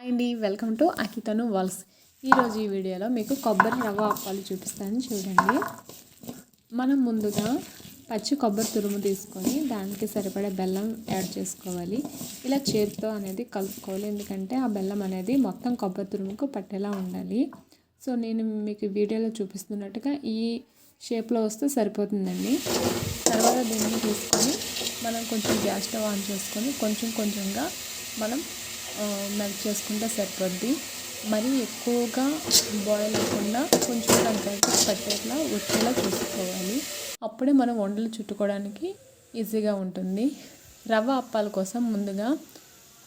Hi అండి, welcome to అకితను walls. ఈరోజు ఈ వీడియోలో మీకు కొబ్బరి రవ్వ అప్పాలు చూపిస్తాను చూడండి. మనం ముందుగా పచ్చి కొబ్బరి తురుము తీసుకొని దానికి సరిపడే బెల్లం యాడ్ చేసుకోవాలి. ఇలా చేతితో అనేది కలుపుకోవాలి, ఎందుకంటే ఆ బెల్లం అనేది మొత్తం కొబ్బరి తురుముకు పట్టేలా ఉండాలి. సో నేను మీకు వీడియోలో చూపిస్తున్నట్టుగా ఈ షేప్లో వస్తే సరిపోతుందండి. తర్వాత దీన్ని తీసుకొని మనం కొంచెం గ్యాస్ స్టవ్ ఆన్ చేసుకొని కొంచెంగా మనం మెల్ట్ చేసుకుంటే సరిపోద్ది. మరీ ఎక్కువగా బాయిల్ అవ్వకుండా కొంచెం దగ్గరికి పట్టేలా వచ్చేలా చూసుకోవాలి. అప్పుడే మనం వండలు చుట్టుకోవడానికి ఈజీగా ఉంటుంది. రవ్వ అప్పాల కోసం ముందుగా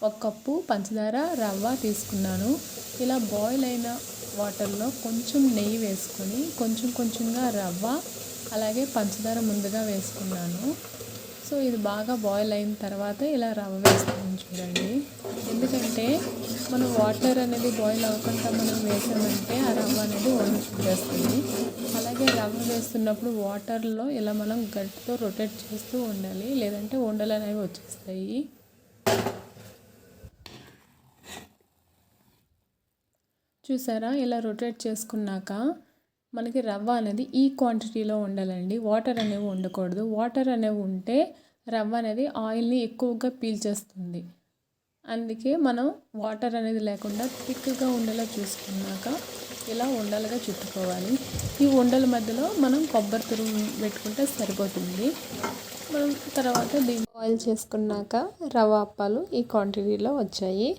1 కప్పు పంచదార రవ్వ తీసుకున్నాను. ఇలా బాయిల్ అయిన వాటర్లో కొంచెం నెయ్యి వేసుకొని కొంచెంగా రవ్వ అలాగే పంచదార ముందుగా వేసుకున్నాను. సో ఇది బాగా బాయిల్ అయిన తర్వాత ఇలా రవ్వ వేస్తాను చూడండి. ఎందుకంటే మనం వాటర్ అనేది బాయిల్ అవ్వకుండా మనం వేసామంటే ఆ రవ్వ అనేది వండి చుట్టేస్తుంది. అలాగే రవ్వ వేస్తున్నప్పుడు వాటర్లో ఇలా మనం గట్టితో రొటేట్ చేస్తూ ఉండాలి, లేదంటే ఉండలు అనేవి వచ్చేస్తాయి. చూసారా, ఇలా రొటేట్ చేసుకున్నాక మనకి రవ్వ అనేది ఈ క్వాంటిటీలో ఉండాలండి. వాటర్ అనేవి ఉండకూడదు. వాటర్ అనేవి ఉంటే రవ్వ అనేది ఆయిల్ని ఎక్కువగా పీల్చేస్తుంది. అందుకే మనం వాటర్ అనేది లేకుండా థిక్గా ఉండేలా చూసుకున్నాక ఇలా ఉండలుగా చుట్టుకోవాలి. ఈ ఉండల మధ్యలో మనం కొబ్బరి తురుము పెట్టుకుంటే సరిపోతుంది. మనం తర్వాత దీన్ని బాయిల్ చేసుకున్నాక రవ్వ అప్పాలు ఈ క్వాంటిటీలో వచ్చాయి.